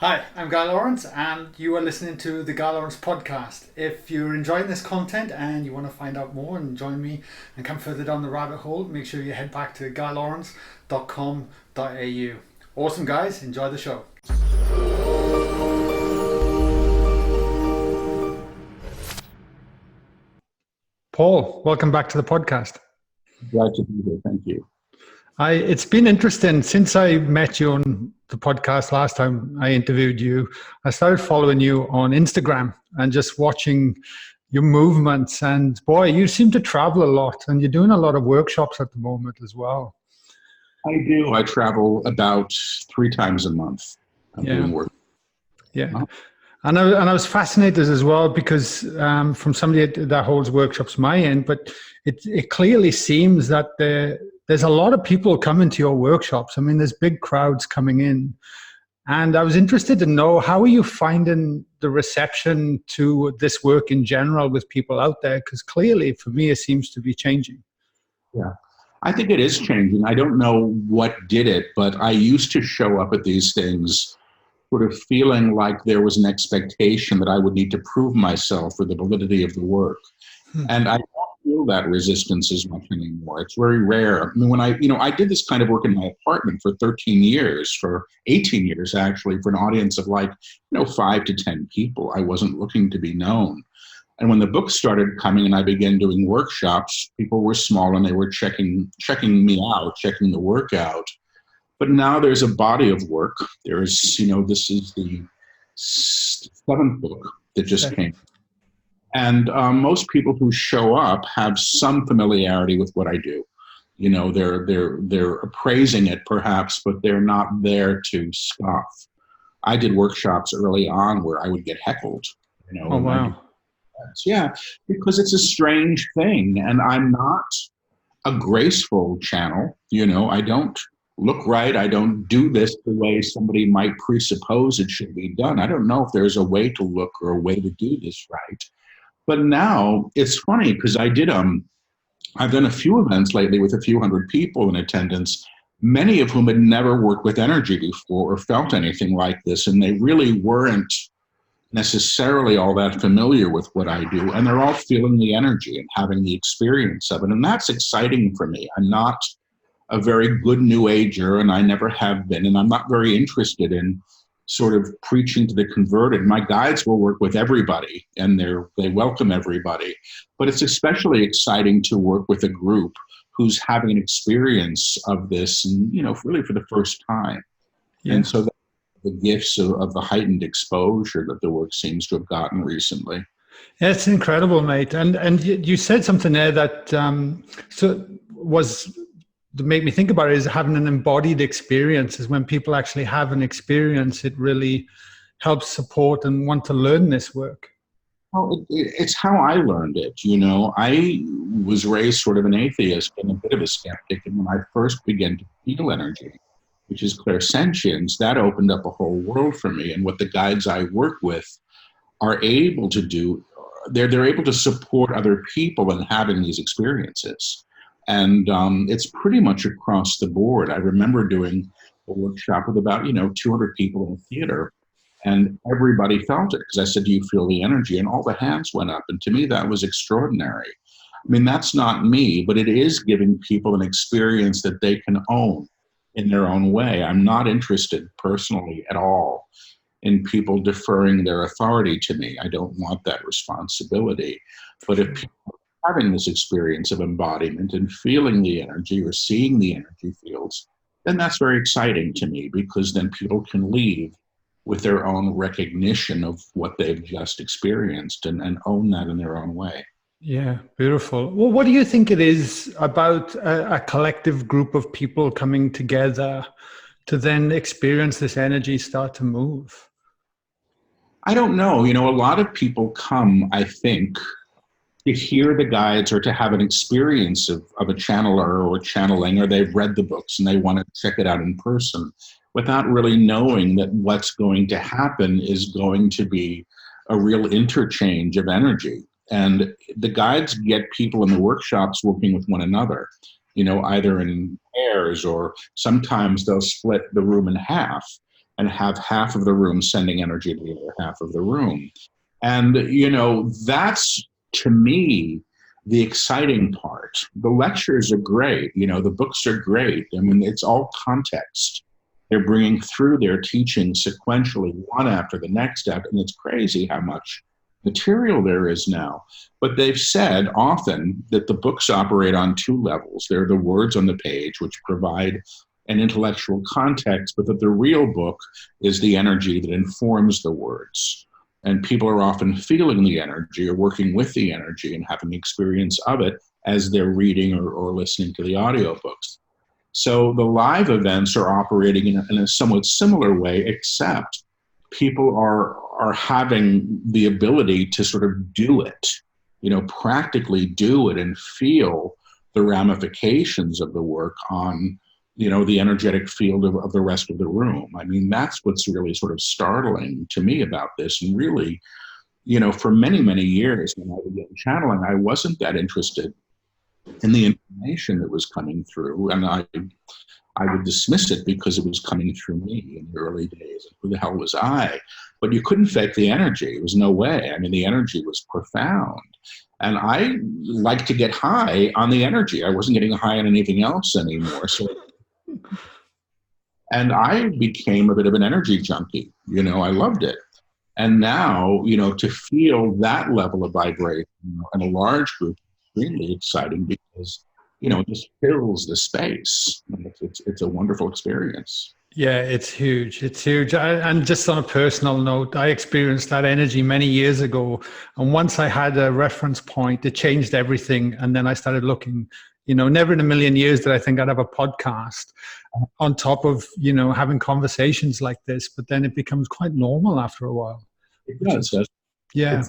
Hi, I'm Guy Lawrence, and you are listening to the Guy Lawrence podcast. If you're enjoying this content and you want to find out more and join me and come further down the rabbit hole, make sure you head back to guylawrence.com.au. Awesome, guys. Enjoy the show. Paul, welcome back to the podcast. Glad to be here. Thank you. It's been interesting since I met you on the podcast last time I interviewed you. I started following you on Instagram and just watching your movements. And boy, you seem to travel a lot, and you're doing a lot of workshops at the moment as well. I do. I travel about 3 times a month. I'm Yeah. doing work. Yeah. And I was fascinated as well because from somebody that holds workshops my end, but it clearly seems that there's a lot of people coming to your workshops. I mean, there's big crowds coming in. And I was interested to know, how are you finding the reception to this work in general with people out there? Because clearly, for me, it seems to be changing. Yeah. I think it is changing. I don't know what did it, but I used to show up at these things sort of feeling like there was an expectation that I would need to prove myself for the validity of the work. And I don't feel that resistance as much anymore. It's very rare. I mean, when I did this kind of work in my apartment for 13 years, for 18 years, actually, for an audience of 5 to 10 people. I wasn't looking to be known. And when the books started coming and I began doing workshops, people were small and they were checking me out, checking the work out. But now there's a body of work. There's, this is the 7th book that just came. And most people who show up have some familiarity with what I do. They're appraising it perhaps, but they're not there to scoff. I did workshops early on where I would get heckled. Oh, wow. Yeah, because it's a strange thing. And I'm not a graceful channel. I don't look right. I don't do this the way somebody might presuppose it should be done. I don't know if there's a way to look or a way to do this right. But now it's funny because I've done a few events lately with a few hundred people in attendance, many of whom had never worked with energy before or felt anything like this. And they really weren't necessarily all that familiar with what I do. And they're all feeling the energy and having the experience of it. And that's exciting for me. I'm not a very good New Ager, and I never have been. And I'm not very interested in sort of preaching to the converted. My guides will work with everybody and they welcome everybody. But it's especially exciting to work with a group who's having an experience of this and, really for the first time. Yeah. And so the gifts of the heightened exposure that the work seems to have gotten recently. Yeah, it's incredible, mate. And you said something there that to make me think about it is having an embodied experience. Is when people actually have an experience, it really helps support and want to learn this work. Well, it's how I learned it. I was raised sort of an atheist and a bit of a skeptic. And when I first began to feel energy, which is clairsentience, that opened up a whole world for me. And what the guides I work with are able to do, they're able to support other people in having these experiences. And it's pretty much across the board. I remember doing a workshop with about, 200 people in a theater, and everybody felt it because I said, do you feel the energy? And all the hands went up. And to me, that was extraordinary. I mean, that's not me, but it is giving people an experience that they can own in their own way. I'm not interested personally at all in people deferring their authority to me. I don't want that responsibility. But if people having this experience of embodiment and feeling the energy or seeing the energy fields, then that's very exciting to me because then people can leave with their own recognition of what they've just experienced and own that in their own way. Yeah, beautiful. Well, what do you think it is about a collective group of people coming together to then experience this energy start to move? I don't know. A lot of people come, I think, to hear the guides or to have an experience of a channeler or channeling, or they've read the books and they want to check it out in person without really knowing that what's going to happen is going to be a real interchange of energy. And the guides get people in the workshops working with one another, either in pairs or sometimes they'll split the room in half. and have half of the room sending energy to the other half of the room. And, that's, to me, the exciting part. The lectures are great. The books are great. I mean, it's all context. They're bringing through their teaching sequentially, one after the next step. And it's crazy how much material there is now. But they've said often that the books operate on two levels. They're the words on the page, which provide an intellectual context, but that the real book is the energy that informs the words. And people are often feeling the energy or working with the energy and having the experience of it as they're reading or listening to the audiobooks. So the live events are operating in a somewhat similar way, except people are having the ability to sort of do it, practically do it and feel the ramifications of the work on, the energetic field of the rest of the room. I mean, that's what's really sort of startling to me about this. And really, for many, many years when I began channeling, I wasn't that interested in the information that was coming through. And I would dismiss it because it was coming through me in the early days. Who the hell was I? But you couldn't fake the energy. There was no way. I mean, the energy was profound. And I like to get high on the energy. I wasn't getting high on anything else anymore. And I became a bit of an energy junkie. I loved it. And now, to feel that level of vibration in a large group is extremely exciting because, it just fills the space. It's a wonderful experience. Yeah, it's huge. It's huge. And just on a personal note, I experienced that energy many years ago. And once I had a reference point, it changed everything. And then I started looking, never in a million years did I think I'd have a podcast on top of, having conversations like this. But then it becomes quite normal after a while. It does. Yeah.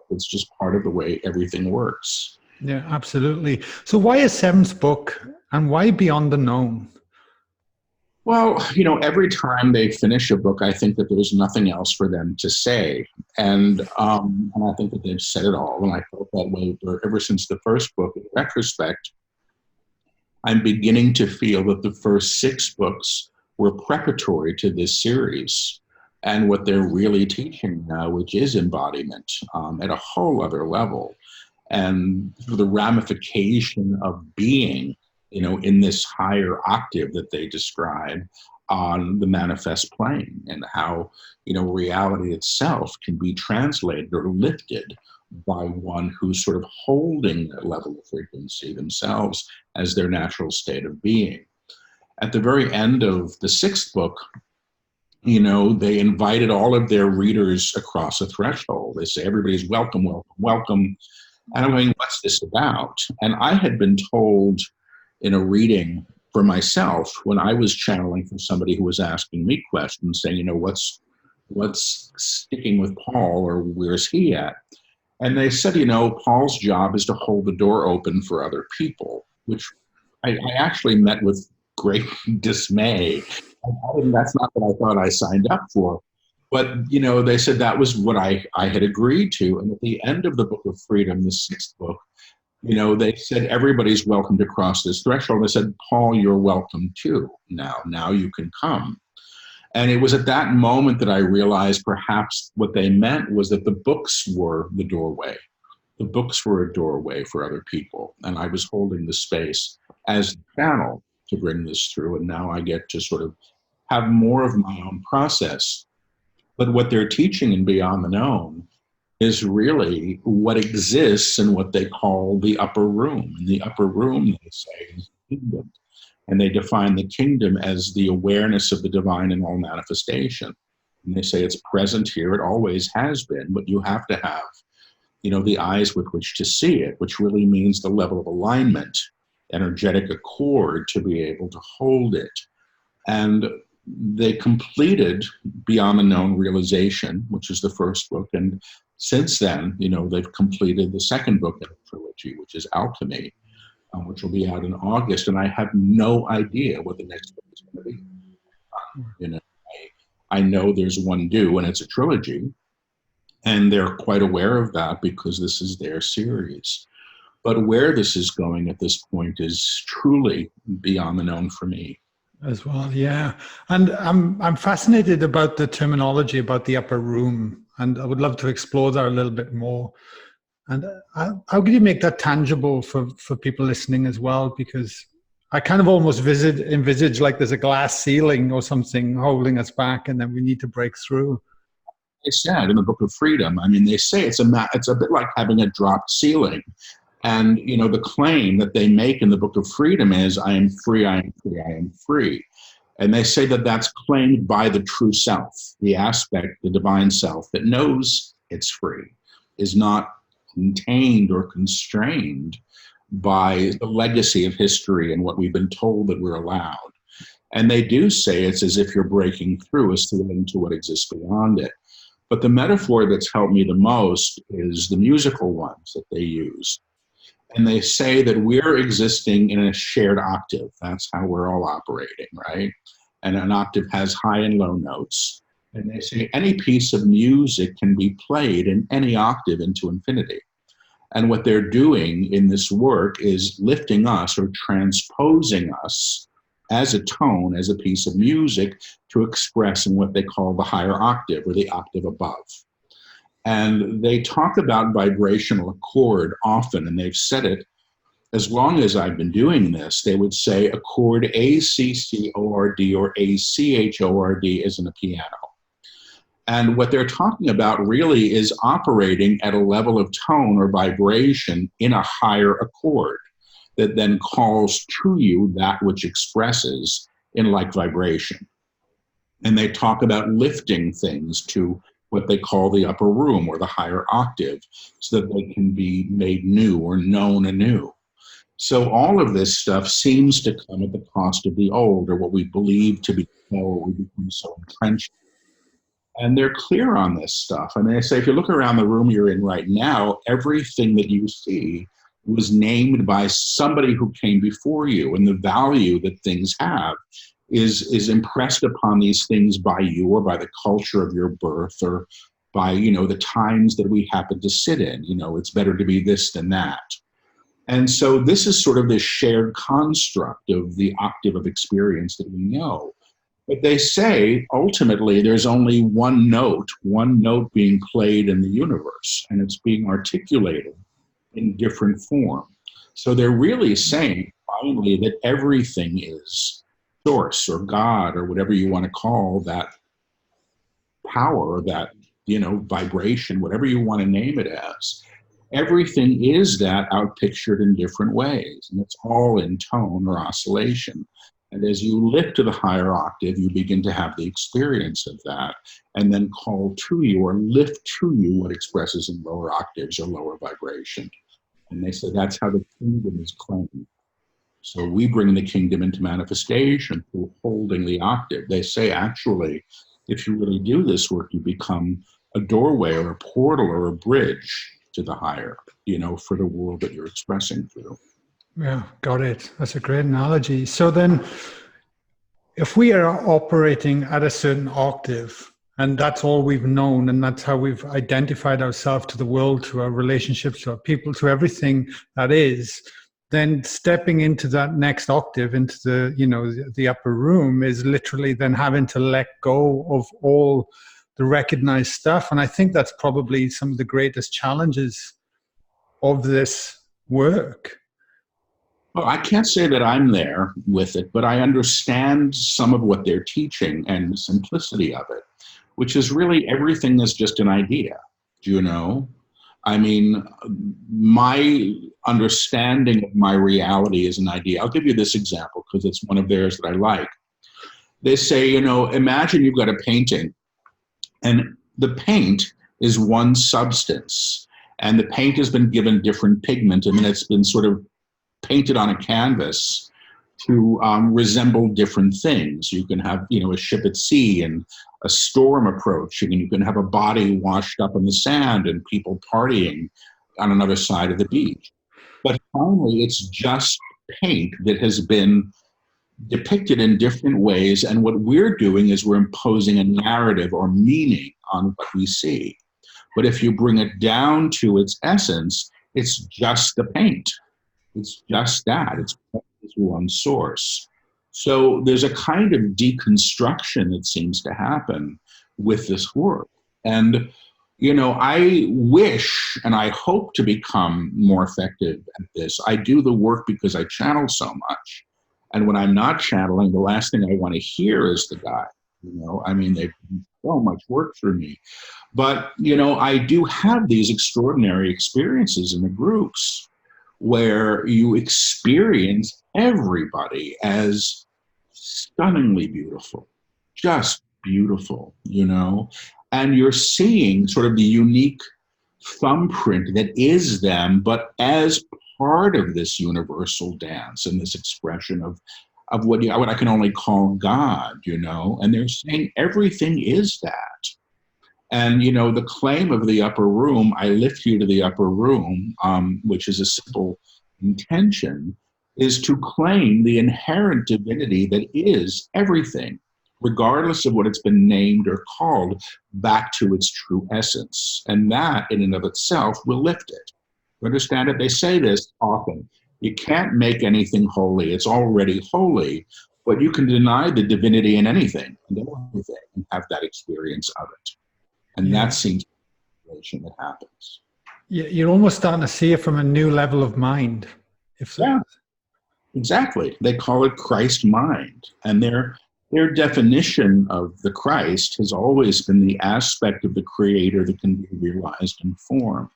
It's just part of the way everything works. Yeah, absolutely. So why a seventh book and why Beyond the Known? Well, every time they finish a book, I think that there's nothing else for them to say. And I think that they've said it all. And I felt that way ever since the first book. In retrospect, I'm beginning to feel that the first 6 books were preparatory to this series and what they're really teaching now, which is embodiment at a whole other level. And the ramification of being in this higher octave that they describe on the manifest plane, and how, reality itself can be translated or lifted by one who's sort of holding that level of frequency themselves as their natural state of being. At the very end of the 6th book, they invited all of their readers across a threshold. They say, everybody's welcome, welcome, welcome. And I'm going, what's this about? And I had been told in a reading for myself when I was channeling from somebody who was asking me questions, saying, what's sticking with Paul, or where's he at? And they said, Paul's job is to hold the door open for other people, which I actually met with great dismay. That's not what I thought I signed up for. But, they said that was what I had agreed to. And at the end of the Book of Freedom, the 6th book, they said, everybody's welcome to cross this threshold. They said, Paul, you're welcome too. Now you can come. And it was at that moment that I realized perhaps what they meant was that the books were the doorway. The books were a doorway for other people. And I was holding the space as the channel to bring this through. And now I get to sort of have more of my own process. But what they're teaching in Beyond the Known is really what exists in what they call the upper room. And the upper room, they say, is the kingdom. And they define the kingdom as the awareness of the divine in all manifestation. And they say it's present here, it always has been, but you have to have, the eyes with which to see it, which really means the level of alignment, energetic accord to be able to hold it. And they completed Beyond the Known Realization, which is the first book. And since then, they've completed the 2nd book in the trilogy, which is Alchemy, which will be out in August. And I have no idea what the next book is going to be. I know there's one due, and it's a trilogy. And they're quite aware of that because this is their series. But where this is going at this point is truly beyond the known for me. as well. Yeah, and I'm fascinated about the terminology about the upper room, and I would love to explore that a little bit more. And how can you make that tangible for people listening as well? Because I kind of almost envisage like there's a glass ceiling or something holding us back, and then we need to break through. They said in the Book of Freedom, I mean, they say it's a bit like having a dropped ceiling. And, you know, the claim that they make in the Book of Freedom is, I am free, I am free, I am free. And they say that that's claimed by the true self, the aspect, the divine self that knows it's free, is not contained or constrained by the legacy of history and what we've been told that we're allowed. And they do say it's as if you're breaking through a ceiling to what exists beyond it. But the metaphor that's helped me the most is the musical ones that they use. And they say that we're existing in a shared octave. That's how we're all operating, right? And an octave has high and low notes. And they say any piece of music can be played in any octave into infinity. And what they're doing in this work is lifting us or transposing us as a tone, as a piece of music, to express in what they call the higher octave or the octave above. And they talk about vibrational accord often, and they've said it as long as I've been doing this. They would say accord ACCORD or ACHORD is in a piano. And what they're talking about really is operating at a level of tone or vibration in a higher accord that then calls to you that which expresses in like vibration. And they talk about lifting things to what they call the upper room or the higher octave so that they can be made new or known anew. So all of this stuff seems to come at the cost of the old, or what we believe to be, or we become so entrenched. And they're clear on this stuff. I mean, they say, if you look around the room you're in right now, everything that you see was named by somebody who came before you, and the value that things have is impressed upon these things by you or by the culture of your birth or by, you know, the times that we happen to sit in. You know, it's better to be this than that. And so this is sort of this shared construct of the octave of experience that we know. But they say, ultimately, there's only one note being played in the universe, and it's being articulated in different form. So they're really saying, finally, that everything is source or God or whatever you want to call that power, that, you know, vibration, whatever you want to name it as. Everything is that outpictured in different ways, and it's all in tone or oscillation. And as you lift to the higher octave, you begin to have the experience of that and then call to you or lift to you what expresses in lower octaves or lower vibration. And they say that's how the kingdom is claimed. So we bring the kingdom into manifestation through holding the octave. They say, actually, if you really do this work, you become a doorway or a portal or a bridge to the higher, you know, for the world that you're expressing through. Yeah, got it. That's a great analogy. So then, if we are operating at a certain octave, and that's all we've known, and that's how we've identified ourselves to the world, to our relationships, to our people, to everything that is, then stepping into that next octave, into the, you know, the upper room, is literally then having to let go of all the recognized stuff. And I think that's probably some of the greatest challenges of this work. Well, I can't say that I'm there with it, but I understand some of what they're teaching and the simplicity of it, which is really everything is just an idea, you know? I mean, my understanding of my reality is an idea. I'll give you this example because it's one of theirs that I like. They say, you know, imagine you've got a painting and the paint is one substance and the paint has been given different pigment and then it's been sort of painted on a canvas to resemble different things. You can have, you know, a ship at sea and a storm approaching, and you can have a body washed up in the sand and people partying on another side of the beach. But finally, it's just paint that has been depicted in different ways, and what we're doing is we're imposing a narrative or meaning on what we see. But if you bring it down to its essence, it's just the paint. It's just that. It's one source. So there's a kind of deconstruction that seems to happen with this work. And, I wish and I hope to become more effective at this. I do the work because I channel so much. And when I'm not channeling, the last thing I want to hear is the guy. They've done so much work for me. But, I do have these extraordinary experiences in the groups where you experience everybody as stunningly beautiful, just beautiful, and you're seeing sort of the unique thumbprint that is them, but as part of this universal dance and this expression of what I can only call God, and they're saying everything is that. And, the claim of the upper room, I lift you to the upper room, which is a simple intention, is to claim the inherent divinity that is everything, regardless of what it's been named or called, back to its true essence. And that, in and of itself, will lift it. You understand it? They say this often. You can't make anything holy. It's already holy, but you can deny the divinity in anything and everything and have that experience of it. And that seems to be the situation that happens. You're almost starting to see it from a new level of mind. Yeah, exactly. They call it Christ mind. And their definition of the Christ has always been the aspect of the Creator that can be realized in form.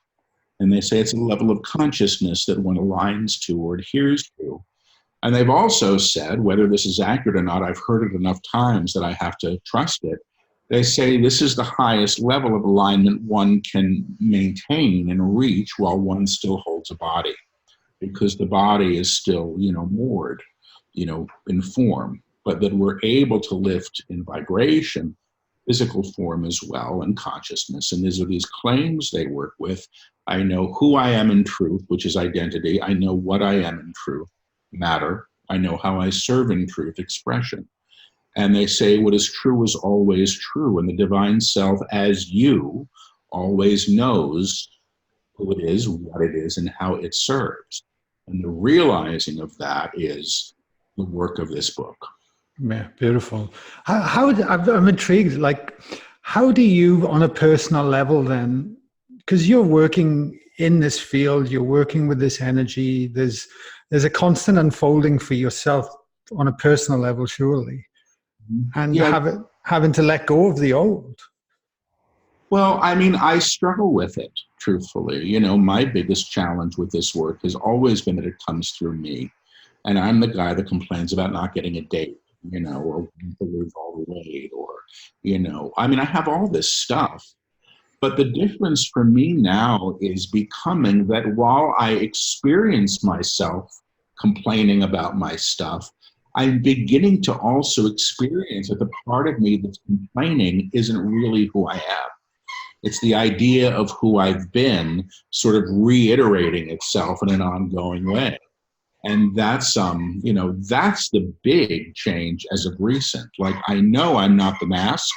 And they say it's a level of consciousness that one aligns to or adheres to. And they've also said, whether this is accurate or not, I've heard it enough times that I have to trust it. They say this is the highest level of alignment one can maintain and reach while one still holds a body, because the body is still, moored, in form, but that we're able to lift in vibration, physical form as well, and consciousness. And these are these claims they work with. I know who I am in truth, which is identity. I know what I am in truth, matter. I know how I serve in truth, expression. And they say what is true is always true. And the divine self, as you, always knows who it is, what it is, and how it serves. And the realizing of that is the work of this book. Yeah, beautiful. I'm intrigued. Like, how do you, on a personal level, then, because you're working in this field, you're working with this energy. There's a constant unfolding for yourself on a personal level, surely, and having to let go of the old. Well, I struggle with it, truthfully. My biggest challenge with this work has always been that it comes through me. And I'm the guy that complains about not getting a date, or to lose all the weight, or, I have all this stuff. But the difference for me now is becoming that while I experience myself complaining about my stuff, I'm beginning to also experience that the part of me that's complaining isn't really who I am. It's the idea of who I've been sort of reiterating itself in an ongoing way. And that's, that's the big change as of recent. Like, I know I'm not the mask,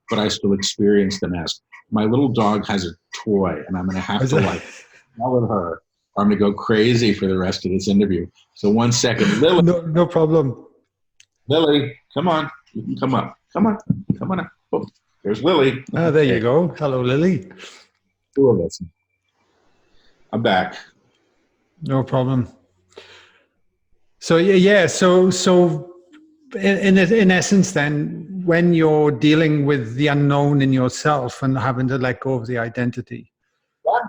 but I still experience the mask. My little dog has a toy, and I'm going to have to yell at her, or I'm going to go crazy for the rest of this interview. So 1 second, Lily. No problem. Lily, come on. You can come up. Come on up. Oh, there's Lily. Oh, there you go. Hello, Lily. Two of us. I'm back. No problem. So So in essence, then, when you're dealing with the unknown in yourself and having to let go of the identity. Yeah.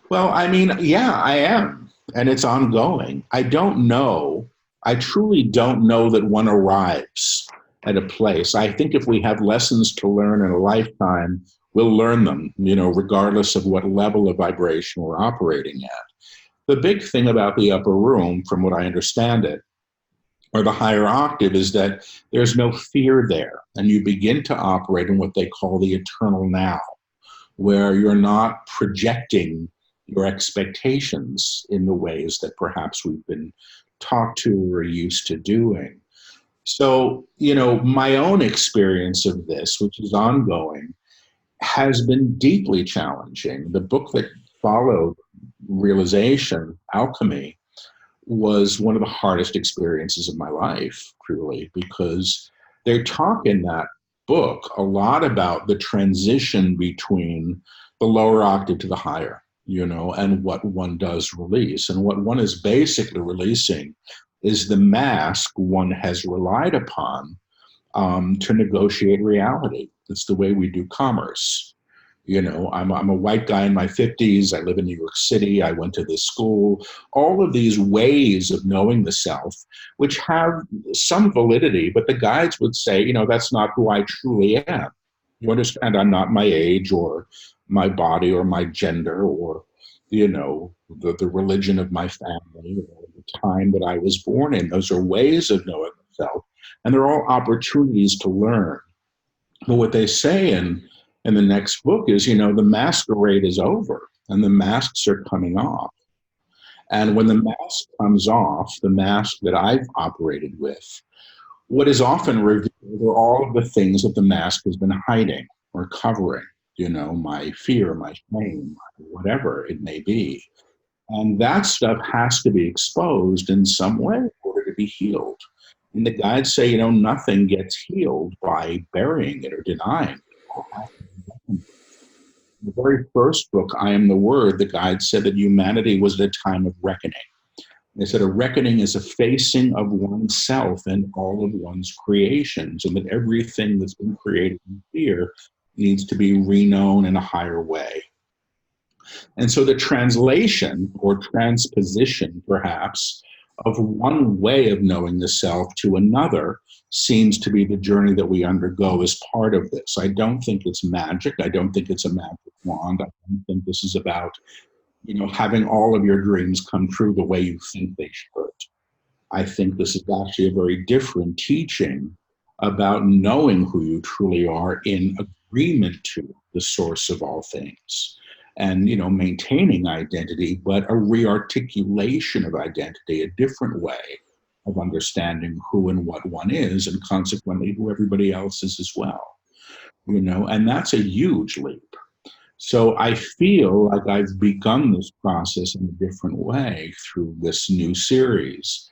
Well, I am, and it's ongoing. I don't know. I truly don't know that one arrives at a place. I think if we have lessons to learn in a lifetime, we'll learn them, regardless of what level of vibration we're operating at. The big thing about the upper room, from what I understand it, or the higher octave, is that there's no fear there. And you begin to operate in what they call the eternal now, where you're not projecting your expectations in the ways that perhaps we've been taught to or used to doing. So, my own experience of this, which is ongoing, has been deeply challenging. The book that followed Realization, Alchemy, was one of the hardest experiences of my life, truly, because they talk in that book a lot about the transition between the lower octave to the higher, and what one does release. And what one is basically releasing is the mask one has relied upon to negotiate reality. It's the way we do commerce. I'm a white guy in my 50s. I live in New York City. I went to this school. All of these ways of knowing the self, which have some validity, but the guides would say, that's not who I truly am. You understand? I'm not my age or my body or my gender or, the religion of my family or the time that I was born in. Those are ways of knowing the self, and they're all opportunities to learn. But what they say in the next book is, the masquerade is over and the masks are coming off. And when the mask comes off, the mask that I've operated with, what is often revealed are all of the things that the mask has been hiding or covering, my fear, my shame, whatever it may be. And that stuff has to be exposed in some way in order to be healed. And the guides say, nothing gets healed by burying it or denying it. The very first book, I Am the Word, the guide said that humanity was at a time of reckoning. They said a reckoning is a facing of oneself and all of one's creations, and that everything that's been created in fear needs to be reknown in a higher way. And so the translation or transposition, perhaps, of one way of knowing the self to another seems to be the journey that we undergo as part of this. I don't think it's magic. I don't think it's a magic wand. I don't think this is about, having all of your dreams come true the way you think they should. I think this is actually a very different teaching about knowing who you truly are in agreement to the source of all things. And, maintaining identity, but a rearticulation of identity, a different way of understanding who and what one is, and consequently who everybody else is as well. And that's a huge leap. So I feel like I've begun this process in a different way through this new series,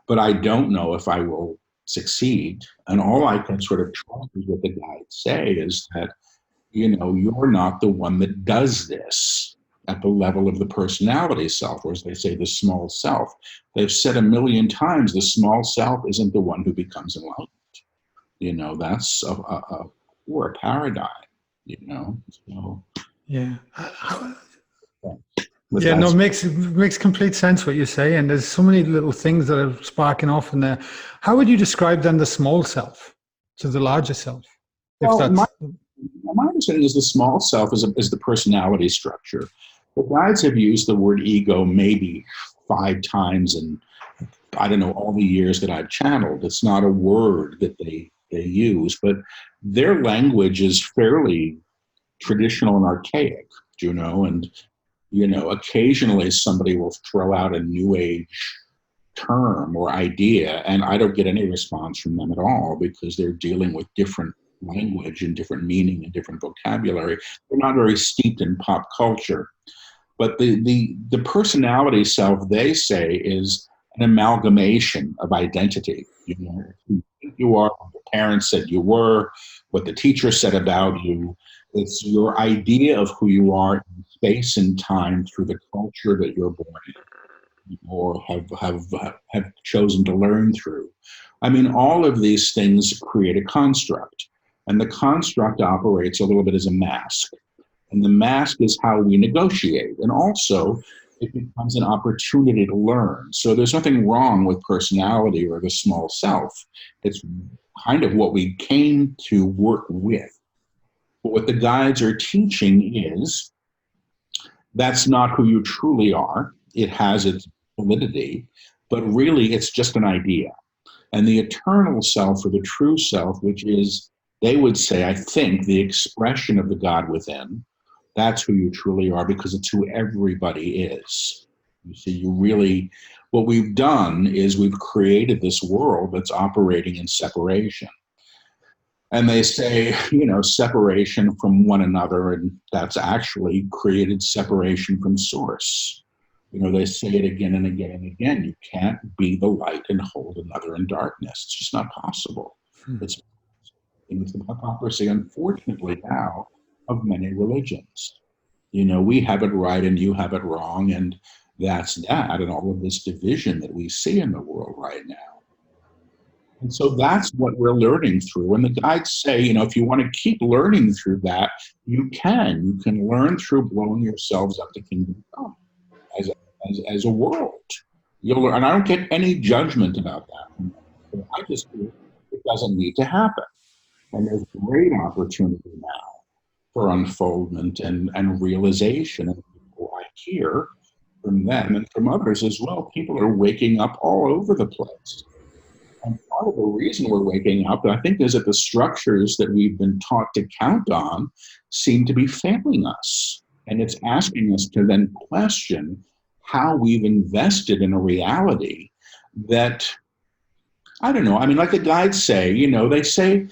but I don't know if I will succeed. And all I can sort of trust is what the guides say is that, you're not the one that does this at the level of the personality self, or as they say, the small self. They've said a million times, the small self isn't the one who becomes enlightened. That's a poor paradigm, So, Yeah. yeah, No, it makes complete sense what you say. And there's so many little things that are sparking off in there. How would you describe then the small self to the larger self? My understanding is the small self is the personality structure. The guides have used the word ego maybe 5 times in, I don't know, all the years that I've channeled. It's not a word that they use, but their language is fairly traditional and archaic, and, occasionally somebody will throw out a new age term or idea, and I don't get any response from them at all because they're dealing with different language and different meaning and different vocabulary. They're not very steeped in pop culture. But the personality self, they say, is an amalgamation of identity. Who you are, what the parents said you were, what the teacher said about you. It's your idea of who you are in space and time through the culture that you're born in or have chosen to learn through. I mean, all of these things create a construct. And the construct operates a little bit as a mask. And the mask is how we negotiate. And also, it becomes an opportunity to learn. So there's nothing wrong with personality or the small self. It's kind of what we came to work with. But what the guides are teaching is that's not who you truly are. It has its validity, but really it's just an idea. And the eternal self or the true self, which is, they would say, I think, the expression of the God within, that's who you truly are because it's who everybody is. You see, what we've done is we've created this world that's operating in separation. And they say, separation from one another, and that's actually created separation from source. They say it again and again and again. You can't be the light and hold another in darkness. It's just not possible. Hmm. It's the hypocrisy, unfortunately, now of many religions. We have it right and you have it wrong, and that's that, and all of this division that we see in the world right now. And so that's what we're learning through. And the guides say, if you want to keep learning through that, you can. You can learn through blowing yourselves up to kingdom come as a world. You'll learn, and I don't get any judgment about that. I just feel it doesn't need to happen. And there's great opportunity now for unfoldment and realization. And people I hear from them and from others as well, people are waking up all over the place. And part of the reason we're waking up, I think, is that the structures that we've been taught to count on seem to be failing us. And it's asking us to then question how we've invested in a reality that, I don't know, like the guides say, they say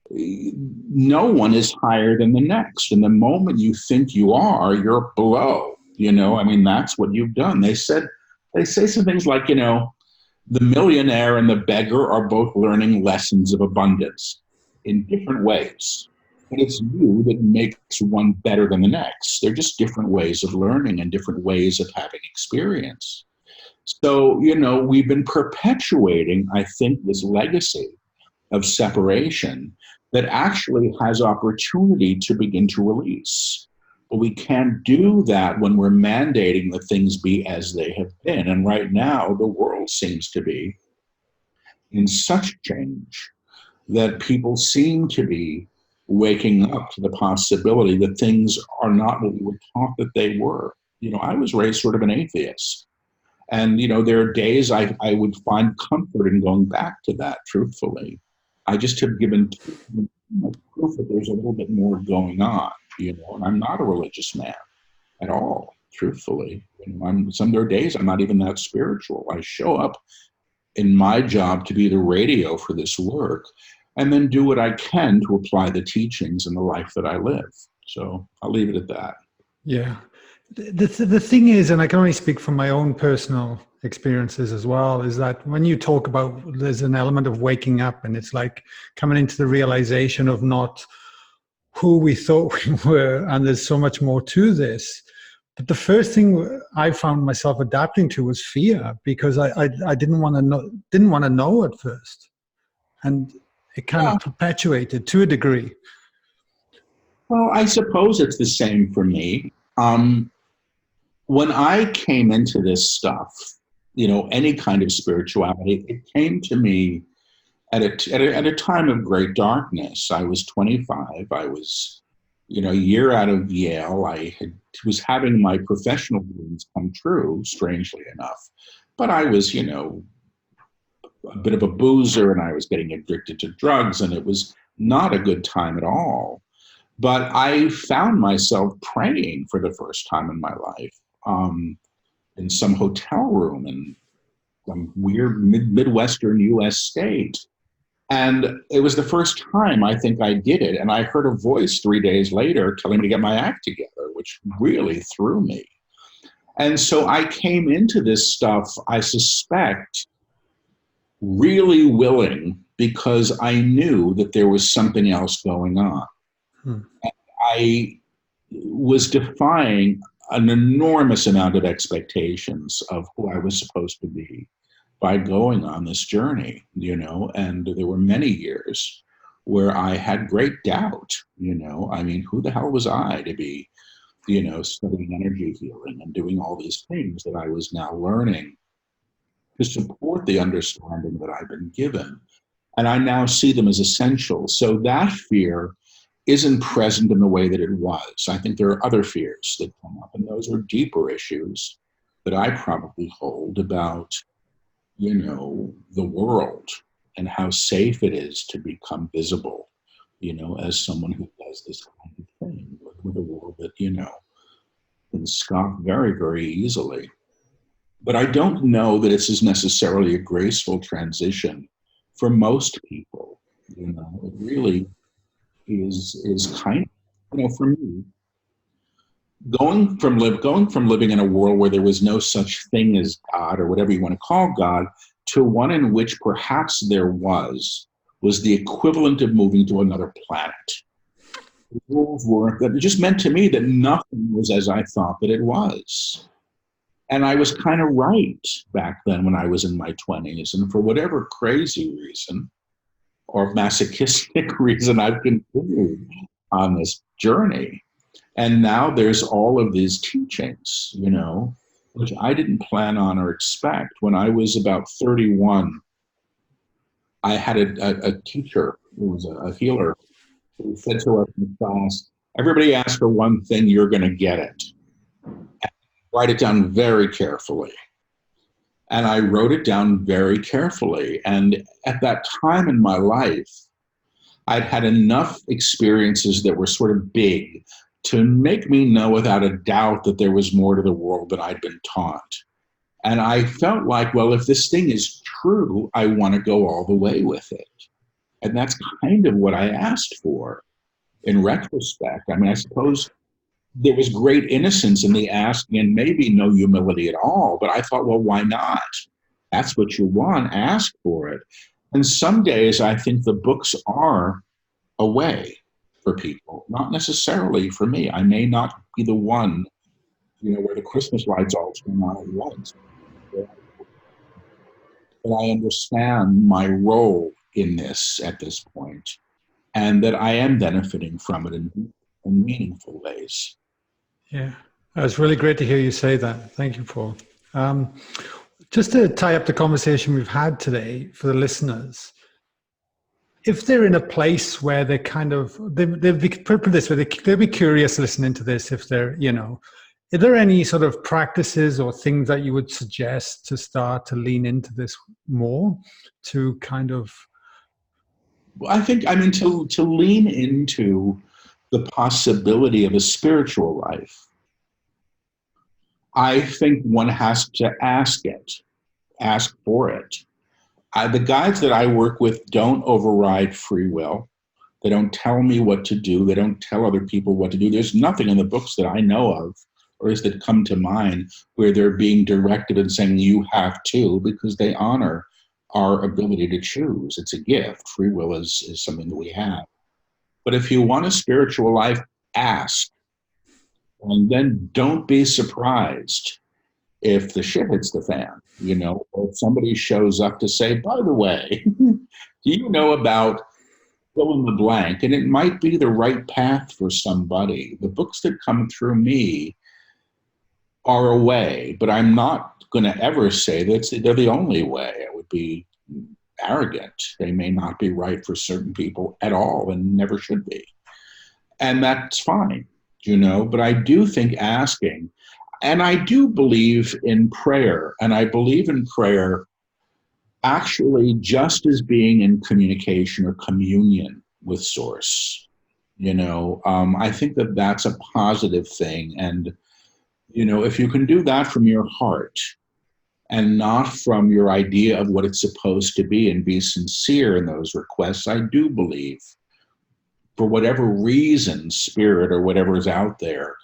no one is higher than the next. And the moment you think you are, you're below. That's what you've done. They say some things like, the millionaire and the beggar are both learning lessons of abundance in different ways. And it's you that makes one better than the next. They're just different ways of learning and different ways of having experience. So, we've been perpetuating, I think, this legacy of separation that actually has opportunity to begin to release. But we can't do that when we're mandating that things be as they have been. And right now, the world seems to be in such change that people seem to be waking up to the possibility that things are not what we were taught that they were. I was raised sort of an atheist. And, there are days I would find comfort in going back to that, truthfully. I just have given proof that there's a little bit more going on, and I'm not a religious man at all, truthfully. There are days I'm not even that spiritual. I show up in my job to be the radio for this work and then do what I can to apply the teachings in the life that I live. So I'll leave it at that. Yeah. The thing is, and I can only speak from my own personal experiences as well, is that when you talk about there's an element of waking up, and it's like coming into the realization of not who we thought we were, and there's so much more to this. But the first thing I found myself adapting to was fear, because I didn't want to know at first, and it kind of perpetuated to a degree. Well, I suppose it's the same for me. When I came into this stuff, any kind of spirituality, it came to me at a time of great darkness. I was 25. I was, a year out of Yale. I was having my professional dreams come true, strangely enough. But I was, a bit of a boozer, and I was getting addicted to drugs, and it was not a good time at all. But I found myself praying for the first time in my life in some hotel room in some weird Midwestern U.S. state. And it was the first time I think I did it. And I heard a voice 3 days later telling me to get my act together, which really threw me. And so I came into this stuff, I suspect, really willing, because I knew that there was something else going on. And I was defying an enormous amount of expectations of who I was supposed to be by going on this journey, and there were many years where I had great doubt, who the hell was I to be, studying energy healing and doing all these things that I was now learning to support the understanding that I've been given. And I now see them as essential. So that fear isn't present in the way that it was. I think there are other fears that come up, and those are deeper issues that I probably hold about, the world and how safe it is to become visible, as someone who does this kind of thing with a world that, can scoff very, very easily. But I don't know that this is necessarily a graceful transition for most people. It really is kind of, for me, going from living in a world where there was no such thing as God or whatever you want to call God to one in which perhaps there was the equivalent of moving to another planet. The rules were that it just meant to me that nothing was as I thought that it was. And I was kind of right back then when I was in my 20s. And for whatever crazy reason or masochistic reason, I've continued on this journey. And now there's all of these teachings, which I didn't plan on or expect. When I was about 31, I had a teacher who was a healer who said to us in class, everybody asks for one thing, you're going to get it. Write it down very carefully. And I wrote it down very carefully. And at that time in my life, I'd had enough experiences that were sort of big to make me know without a doubt that there was more to the world than I'd been taught. And I felt like, well, if this thing is true, I want to go all the way with it. And that's kind of what I asked for in retrospect. I mean, I suppose there was great innocence in the asking and maybe no humility at all. But I thought, well, why not? That's what you want. Ask for it. And some days I think the books are a way for people, not necessarily for me. I may not be the one, where the Christmas lights all turn on at once. But I understand my role in this at this point, and that I am benefiting from it in meaningful ways. Yeah, it's really great to hear you say that. Thank you, Paul. Just to tie up the conversation we've had today for the listeners, if they're in a place where they they'll be, put it this way, they'll be curious listening to this, if they're, are there any sort of practices or things that you would suggest to start to lean into this more, to kind of? Well, I think, to lean into the possibility of a spiritual life, I think one has to ask for it. The guides that I work with don't override free will. They don't tell me what to do. They don't tell other people what to do. There's nothing in the books that I know of, or is that come to mind, where they're being directed and saying you have to, because they honor our ability to choose. It's a gift. Free will is something that we have. But if you want a spiritual life, ask. And then don't be surprised if the shit hits the fan, or if somebody shows up to say, by the way, do you know about fill in the blank? And it might be the right path for somebody. The books that come through me are a way, but I'm not going to ever say that they're the only way. It would be arrogant. They may not be right for certain people at all and never should be. And that's fine, but I do think asking, and I do believe in prayer, and I believe in prayer actually just as being in communication or communion with Source. I think that that's a positive thing. And, if you can do that from your heart and not from your idea of what it's supposed to be, and be sincere in those requests, I do believe, for whatever reason, spirit or whatever is out there,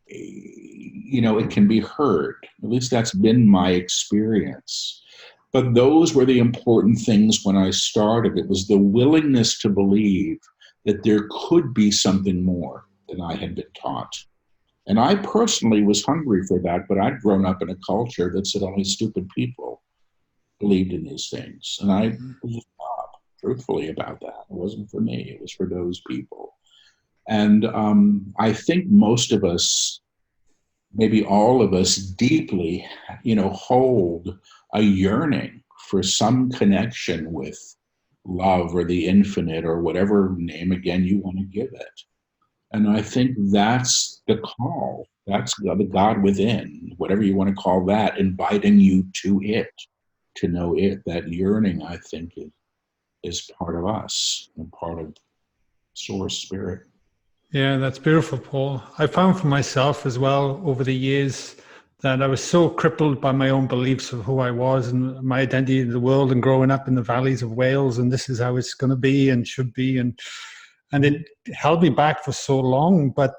it can be heard. At least that's been my experience. But those were the important things when I started. It was the willingness to believe that there could be something more than I had been taught. And I personally was hungry for that, but I'd grown up in a culture that said only stupid people believed in these things. And I was truthfully about that. It wasn't for me. It was for those people. And I think most of us, maybe all of us, deeply, hold a yearning for some connection with love or the infinite or whatever name, again, you want to give it. And I think that's the call. That's the God within, whatever you want to call that, inviting you to it, to know it. That yearning, I think, is part of us and part of Source Spirit. Yeah, that's beautiful, Paul. I found for myself as well over the years that I was so crippled by my own beliefs of who I was and my identity in the world, and growing up in the valleys of Wales, and this is how it's going to be and should be. And it held me back for so long. But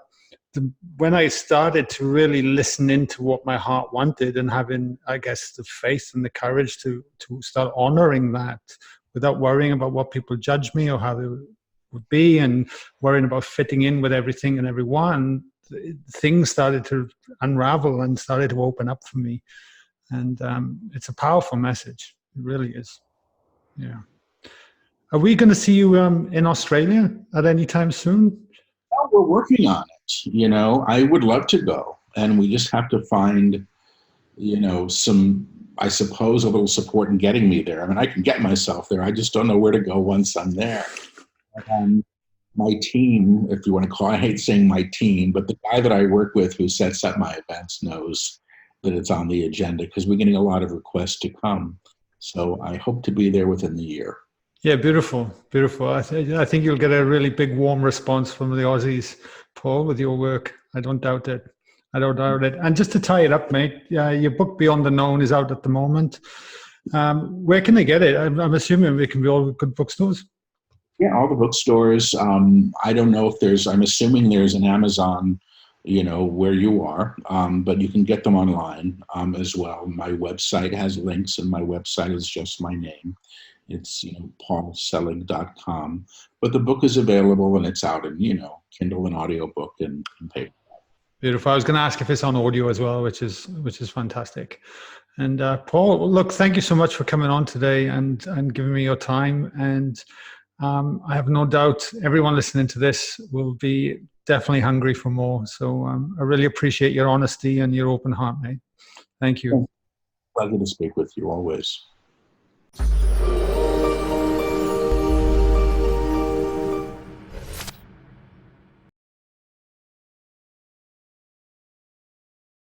when I started to really listen into what my heart wanted and having, I guess, the faith and the courage to start honoring that without worrying about what people judge me or how they would be and worrying about fitting in with everything and everyone, things started to unravel and started to open up for me. And it's a powerful message. It really is. Yeah. Are we going to see you in Australia at any time soon? Well, we're working on it. You know, I would love to go, and we just have to find, you know, some, I suppose, a little support in getting me there. I mean, I can get myself there. I just don't know where to go once I'm there. My team, if you want to call it, I hate saying my team, but the guy that I work with who sets up my events knows that it's on the agenda because we're getting a lot of requests to come. So I hope to be there within the year. Yeah, beautiful, beautiful. I think you'll get a really big, warm response from the Aussies, Paul, with your work. I don't doubt it. I don't doubt it. And just to tie it up, mate, your book Beyond the Known is out at the moment. Where can they get it? I'm assuming it can be all good bookstores. Yeah, all the bookstores. I don't know if there's, I'm assuming there's an Amazon, you know, where you are, but you can get them online as well. My website has links, and my website is just my name. It's, you know, paulselig.com. But the book is available, and it's out in, you know, Kindle and audiobook and paper. Beautiful. I was going to ask if it's on audio as well, which is fantastic. And Paul, look, thank you so much for coming on today and giving me your time. And I have no doubt everyone listening to this will be definitely hungry for more. So I really appreciate your honesty and your open heart, mate. Thank you. Pleasure to speak with you always.